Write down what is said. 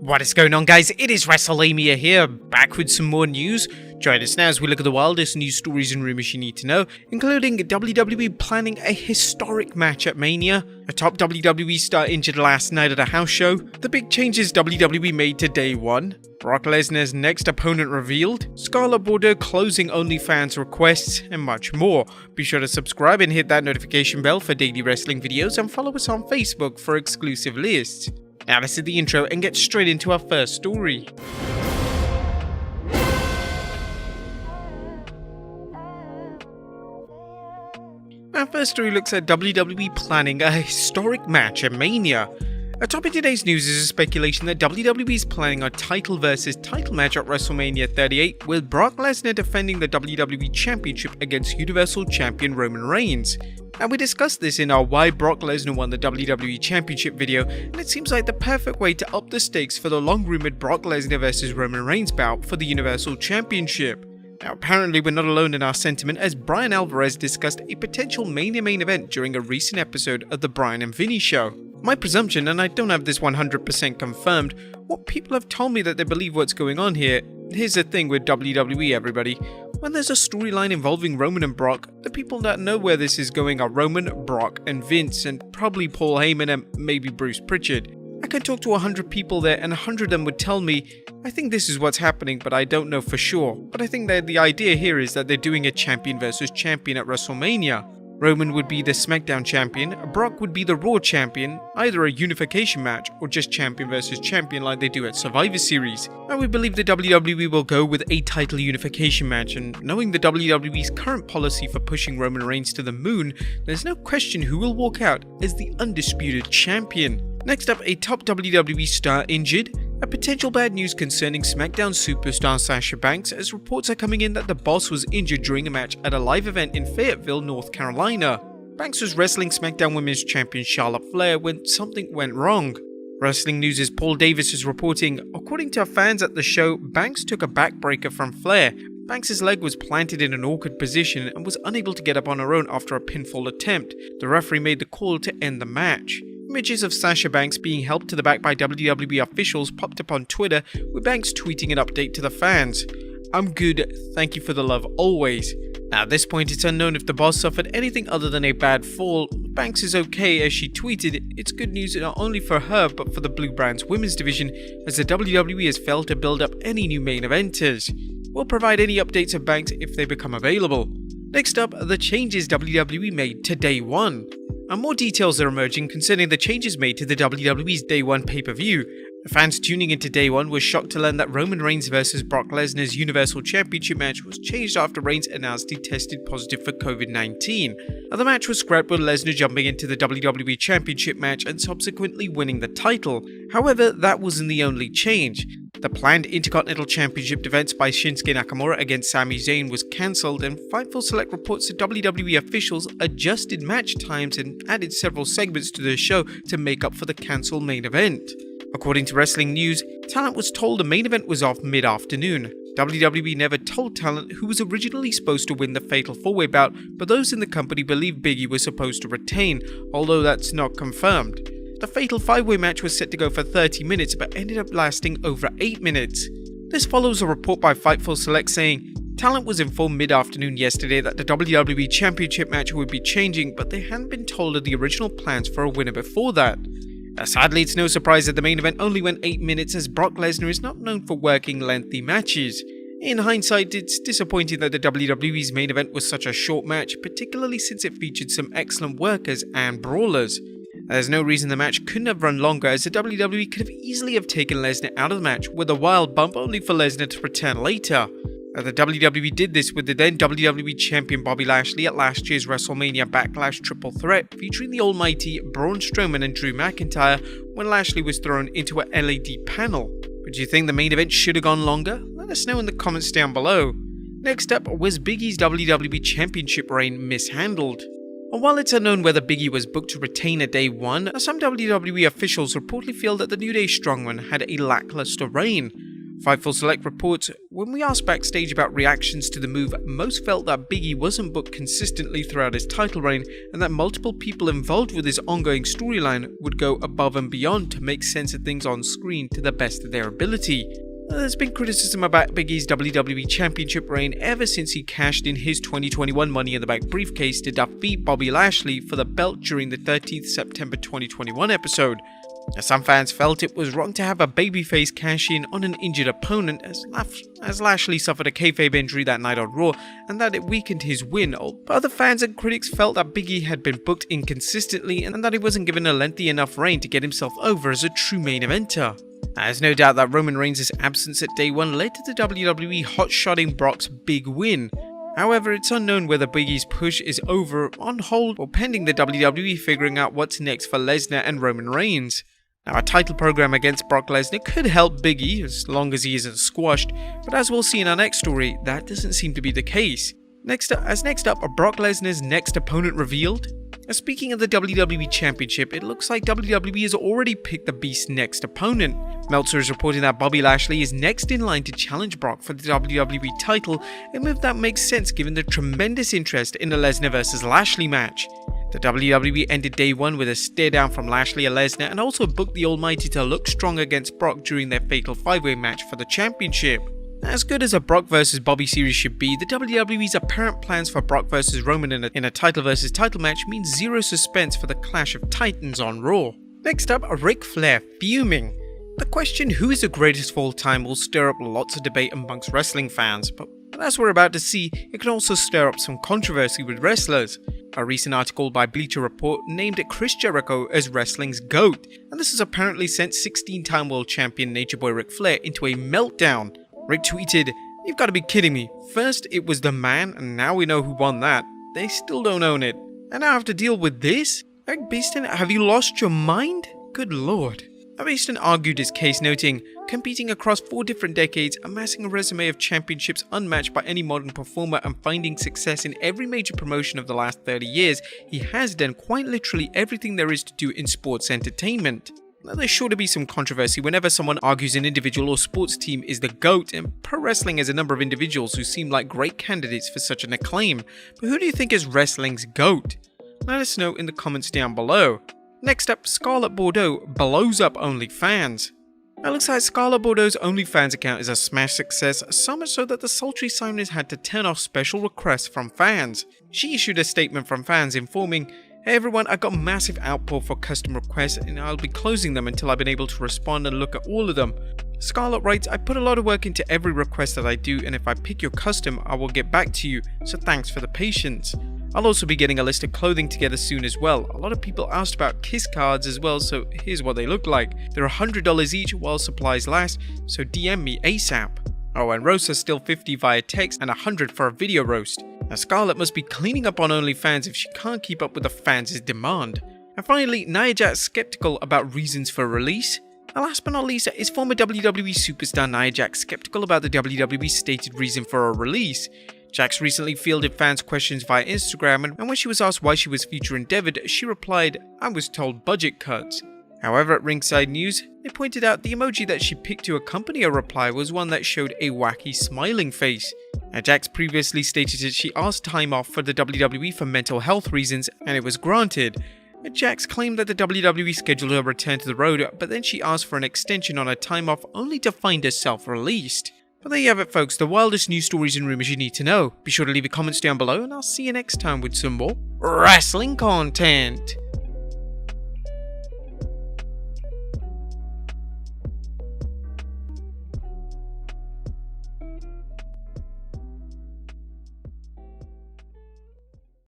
What is going on, guys? It is Wrestlelamia here, back with some more news. Join us now as we look at the wildest news stories and rumors you need to know, including WWE planning a historic match at Mania, a top WWE star injured last night at a house show, the big changes WWE made to day one, Brock Lesnar's next opponent revealed, Scarlett Bordeaux closing OnlyFans requests, and much more. Be sure to subscribe and hit that notification bell for daily wrestling videos, and follow us on Facebook for exclusive lists. Now this is the intro and get straight into our first story. Our first story looks at WWE planning a historic match at Mania. Atop in today's news is a speculation that WWE is planning a title versus title match at WrestleMania 38, with Brock Lesnar defending the WWE Championship against Universal Champion Roman Reigns. And we discussed this in our Why Brock Lesnar Won the WWE Championship video, and it seems like the perfect way to up the stakes for the long-rumored Brock Lesnar vs Roman Reigns bout for the Universal Championship. Now apparently we're not alone in our sentiment, as Bryan Alvarez discussed a potential Mania main event during a recent episode of the Bryan and Vinny Show. My presumption, and I don't have this 100% confirmed, what people have told me that they believe what's going on here. Here's the thing with WWE, everybody. When there's a storyline involving Roman and Brock, the people that know where this is going are Roman, Brock, and Vince, and probably Paul Heyman and maybe Bruce Pritchard. I can talk to 100 people there and 100 of them would tell me, I think this is what's happening, but I don't know for sure. But I think that the idea here is that they're doing a champion versus champion at WrestleMania. Roman would be the SmackDown champion, Brock would be the Raw champion, either a unification match or just champion versus champion like they do at Survivor Series. And we believe the WWE will go with a title unification match, and knowing the WWE's current policy for pushing Roman Reigns to the moon, there's no question who will walk out as the undisputed champion. Next up, a top WWE star injured. A potential bad news concerning SmackDown superstar Sasha Banks, as reports are coming in that the boss was injured during a match at a live event in Fayetteville, North Carolina. Banks was wrestling SmackDown Women's Champion Charlotte Flair when something went wrong. Wrestling News' Paul Davis is reporting, according to fans at the show, Banks took a backbreaker from Flair. Banks' leg was planted in an awkward position and was unable to get up on her own after a pinfall attempt. The referee made the call to end the match. Images of Sasha Banks being helped to the back by WWE officials popped up on Twitter, with Banks tweeting an update to the fans. "I'm good, thank you for the love always." Now at this point it's unknown if the boss suffered anything other than a bad fall. Banks is okay, as she tweeted, "It's good news not only for her but for the Blue Brand's women's division, as the WWE has failed to build up any new main eventers. We'll provide any updates of Banks if they become available." Next up, the changes WWE made to day one. And more details are emerging concerning the changes made to the WWE's Day 1 pay-per-view. The fans tuning into Day 1 were shocked to learn that Roman Reigns vs Brock Lesnar's Universal Championship match was changed after Reigns announced he tested positive for COVID-19. The match was scrapped with Lesnar jumping into the WWE Championship match and subsequently winning the title. However, that wasn't the only change. The planned Intercontinental Championship defense by Shinsuke Nakamura against Sami Zayn was cancelled, and Fightful Select reports that WWE officials adjusted match times and added several segments to the show to make up for the cancelled main event. According to Wrestling News, talent was told the main event was off mid-afternoon. WWE never told talent who was originally supposed to win the Fatal 4-Way bout, but those in the company believe Big E was supposed to retain, although that's not confirmed. The Fatal 5-Way match was set to go for 30 minutes but ended up lasting over 8 minutes. This follows a report by Fightful Select saying, talent was informed mid-afternoon yesterday that the WWE Championship match would be changing, but they hadn't been told of the original plans for a winner before that. Sadly, it's no surprise that the main event only went 8 minutes, as Brock Lesnar is not known for working lengthy matches. In hindsight, it's disappointing that the WWE's main event was such a short match, particularly since it featured some excellent workers and brawlers. There's no reason the match couldn't have run longer, as the WWE could have easily have taken Lesnar out of the match with a wild bump only for Lesnar to return later. The WWE did this with the then WWE Champion Bobby Lashley at last year's WrestleMania Backlash Triple Threat, featuring the almighty Braun Strowman and Drew McIntyre when Lashley was thrown into a LED panel. But do you think the main event should have gone longer? Let us know in the comments down below. Next up, was Big E's WWE Championship reign mishandled? And while it's unknown whether Big E was booked to retain at Day 1, some WWE officials reportedly feel that the New Day Strongman had a lackluster reign. Fightful Select reports, when we asked backstage about reactions to the move, most felt that Big E wasn't booked consistently throughout his title reign and that multiple people involved with his ongoing storyline would go above and beyond to make sense of things on screen to the best of their ability. There's been criticism about Big E's WWE Championship reign ever since he cashed in his 2021 Money in the Bank briefcase to defeat Bobby Lashley for the belt during the 13th September 2021 episode. Some fans felt it was wrong to have a babyface cash in on an injured opponent as Lashley suffered a kayfabe injury that night on Raw and that it weakened his win. Other fans and critics felt that Big E had been booked inconsistently and that he wasn't given a lengthy enough reign to get himself over as a true main eventer. There's no doubt that Roman Reigns' absence at Day 1 led to the WWE hotshotting Brock's big win. However, it's unknown whether Big E's push is over, on hold, or pending the WWE figuring out what's next for Lesnar and Roman Reigns. Now, a title program against Brock Lesnar could help Big E as long as he isn't squashed, but as we'll see in our next story, that doesn't seem to be the case. Next up, are Brock Lesnar's next opponent revealed? Speaking of the WWE Championship, it looks like WWE has already picked the Beast's next opponent. Meltzer is reporting that Bobby Lashley is next in line to challenge Brock for the WWE title, a move that makes sense given the tremendous interest in the Lesnar vs Lashley match. The WWE ended Day 1 with a stare down from Lashley and Lesnar and also booked the Almighty to look strong against Brock during their fatal 5-way match for the championship. As good as a Brock vs Bobby series should be, the WWE's apparent plans for Brock vs Roman in a title vs title match means zero suspense for the Clash of Titans on Raw. Next up, Ric Flair Fuming. The question who is the greatest of all time will stir up lots of debate amongst wrestling fans, but as we're about to see, it can also stir up some controversy with wrestlers. A recent article by Bleacher Report named Chris Jericho as wrestling's GOAT, and this has apparently sent 16-time world champion Nature Boy Ric Flair into a meltdown. Rick tweeted, "You've got to be kidding me. First it was the man, and now we know who won that. They still don't own it. And I have to deal with this? Eric Beeston, have you lost your mind? Good lord." Beeston argued his case, noting, "Competing across 4 different decades, amassing a resume of championships unmatched by any modern performer and finding success in every major promotion of the last 30 years, he has done quite literally everything there is to do in sports entertainment." Now, there's sure to be some controversy whenever someone argues an individual or sports team is the GOAT, and pro wrestling has a number of individuals who seem like great candidates for such an acclaim. But who do you think is wrestling's GOAT? Let us know in the comments down below. Next up, Scarlett Bordeaux blows up OnlyFans. It looks like Scarlett Bordeaux's OnlyFans account is a smash success, so much so that the sultry Simoners had to turn off special requests from fans. She issued a statement from fans informing, "Hey everyone, I got a massive outpour for custom requests and I'll be closing them until I've been able to respond and look at all of them." Scarlett writes, "I put a lot of work into every request that I do, and if I pick your custom, I will get back to you, so thanks for the patience. I'll also be getting a list of clothing together soon as well. A lot of people asked about kiss cards as well, so here's what they look like. They're $100 each while supplies last, so DM me ASAP. Oh, and roasts are still $50 via text and $100 for a video roast." Now, Scarlett must be cleaning up on OnlyFans if she can't keep up with the fans' demand. And finally, Nia Jax skeptical about reasons for release. And last but not least, is former WWE superstar Nia Jax skeptical about the WWE's stated reason for a release. Jax recently fielded fans' questions via Instagram, and when she was asked why she was future endeavored, she replied, "I was told budget cuts." However, at Ringside News, they pointed out the emoji that she picked to accompany her reply was one that showed a wacky smiling face. Now, Jax previously stated that she asked time off for the WWE for mental health reasons, and it was granted. Jax claimed that the WWE scheduled her return to the road, but then she asked for an extension on her time off only to find herself released. But there you have it folks, the wildest news stories and rumors you need to know. Be sure to leave your comments down below and I'll see you next time with some more wrestling content.